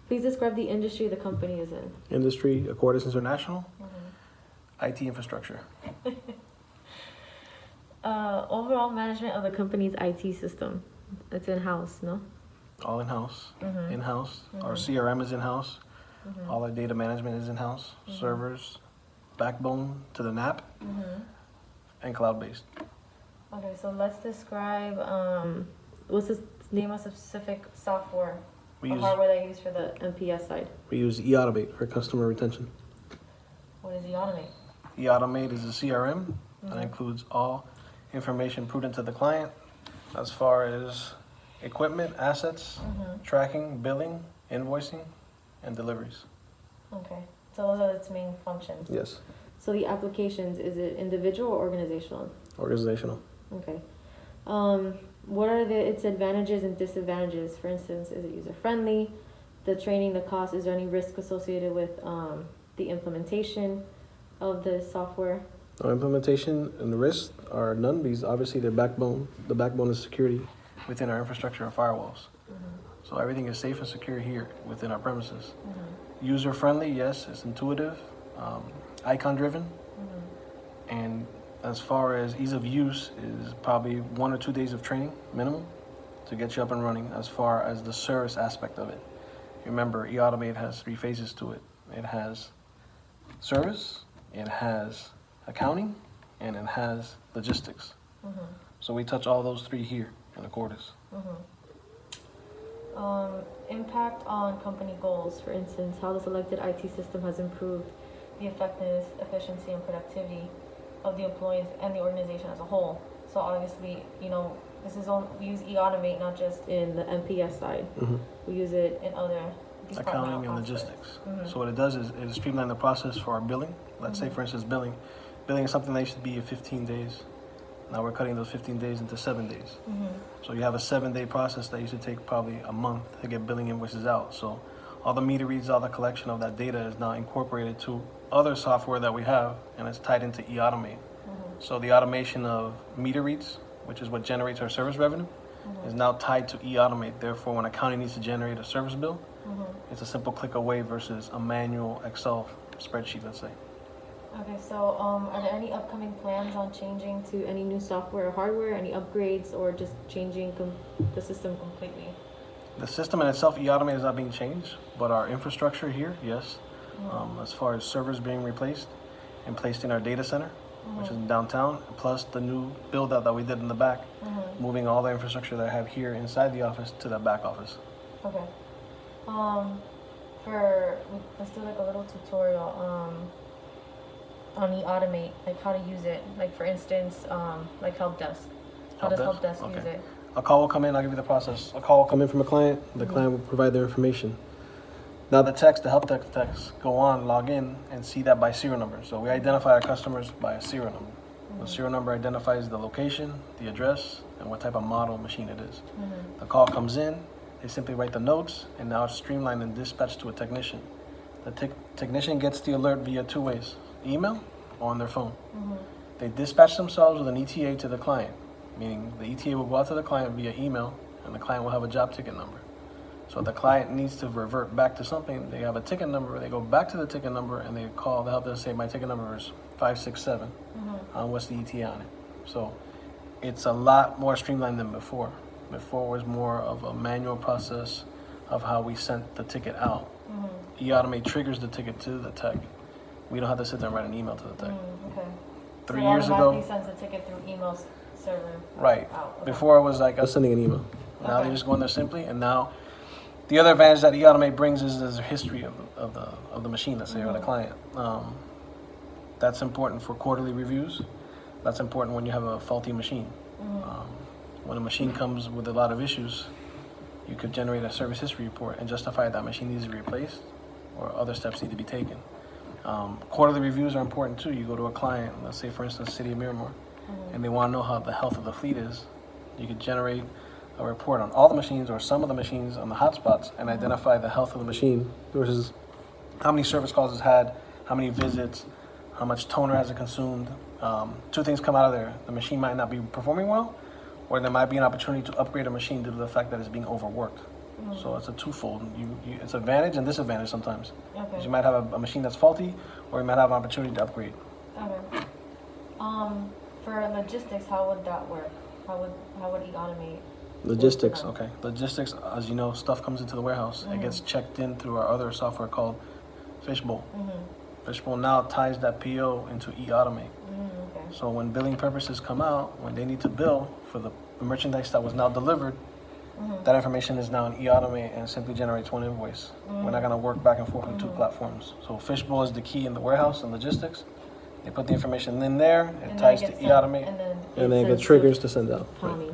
Please describe the industry the company is in. Industry, Acordis International. IT infrastructure. Overall management of the company's IT system. It's in-house, no? All in-house. In-house. Our CRM is in-house. All our data management is in-house. Servers, backbone to the NAP, and cloud-based. Okay, so let's describe, what's the name of specific software or hardware that you use for the MPS side? We use eAutomate for customer retention. What is eAutomate? eAutomate is a CRM that includes all information prudent to the client as far as equipment, assets, tracking, billing, invoicing, and deliveries. Okay, so those are its main functions. Yes. So the applications, is it individual or organizational? Organizational. Okay. What are its advantages and disadvantages? For instance, is it user-friendly? The training, the cost, is there any risk associated with the implementation of the software? Our implementation and the risks are none because obviously the backbone is security within our infrastructure and firewalls. So everything is safe and secure here within our premises. User-friendly, yes, it's intuitive, icon-driven, and as far as ease of use is probably 1 or 2 days of training minimum to get you up and running as far as the service aspect of it. Remember, eAutomate has 3 phases to it. It has service, it has accounting, and it has logistics. So we touch all those 3 here in Acordis. Impact on company goals, for instance, how the selected IT system has improved the effectiveness, efficiency, and productivity of the employees and the organization as a whole. So obviously, you know, we use eAutomate not just in the MPS side. We use it in other Accounting and logistics. So what it does is it streamlines the process for our billing. Let's say, for instance, billing. Billing is something that used to be 15 days. Now we're cutting those 15 days into 7 days. So you have a 7-day process that used to take probably a month to get billing invoices out. So all the meter reads, all the collection of that data is now incorporated to other software that we have, and it's tied into eAutomate. So the automation of meter reads, which is what generates our service revenue, is now tied to eAutomate. Therefore, when accounting needs to generate a service bill, it's a simple click away versus a manual Excel spreadsheet, let's say. Okay, so are there any upcoming plans on changing to any new software or hardware, any upgrades, or just changing the system completely? The system in itself, eAutomate, is not being changed, but our infrastructure here, yes. As far as servers being replaced and placed in our data center, which is in downtown, plus the new build out that we did in the back, moving all the infrastructure that I have here inside the office to the back office. Okay. Let's do like a little tutorial on eAutomate, like how to use it. Like for instance, like help desk. How does help desk use it? A call will come in, I'll give you the process. A call will come in from a client, the client will provide their information. Now the help desk techs go on, log in, and see that by serial number. So we identify our customers by a serial number. The serial number identifies the location, the address, and what type of model machine it is. The call comes in, they simply write the notes, and now it's streamlined and dispatched to a technician. The technician gets the alert via 2 ways, email or on their phone. They dispatch themselves with an ETA to the client, meaning the ETA will go out to the client via email, and the client will have a job ticket number. So if the client needs to revert back to something, they have a ticket number, they go back to the ticket number, and they call the help desk and say, my ticket number is 567. What's the ETA on it? So it's a lot more streamlined than before. Before was more of a manual process of how we sent the ticket out. eAutomate triggers the ticket to the tech. We don't have to sit there and write an email to the tech. Okay. 3 so years ago, sends the ticket through email server. right. Out. Okay. Before it was like us sending an email. Now they just go in there simply, and now the other advantage that eAutomate brings is there's a history of the machine, let's say, or the client. That's important for quarterly reviews. That's important when you have a faulty machine. When a machine comes with a lot of issues, you could generate a service history report and justify that machine needs to be replaced or other steps need to be taken. Quarterly reviews are important too. You go to a client, let's say for instance, City of Miramar, and they want to know how the health of the fleet is. You could generate a report on all the machines or some of the machines on the hotspots and identify the health of the machine versus how many service calls it's had, how many visits, how much toner has it consumed. 2 things come out of there. The machine might not be performing well, or there might be an opportunity to upgrade a machine due to the fact that it's being overworked. So it's a twofold. It's advantage and disadvantage sometimes. Okay. 'Cause you might have a machine that's faulty, or you might have an opportunity to upgrade. Okay. For logistics, how would that work? How would e-automate? Logistics, work for them? okay. Logistics, as you know, stuff comes into the warehouse. It gets checked in through our other software called Fishbowl. Fishbowl now ties that PO into e-automate. Okay. So when billing purposes come out, when they need to bill for the merchandise that was now delivered, that information is now in e-automate and simply generates one invoice. We're not going to work back and forth with two platforms. So Fishbowl is the key in the warehouse and logistics. They put the information in there, it And then ties it to gets e-automate, sent, and then and then it sends gets triggers to send out. Tommy.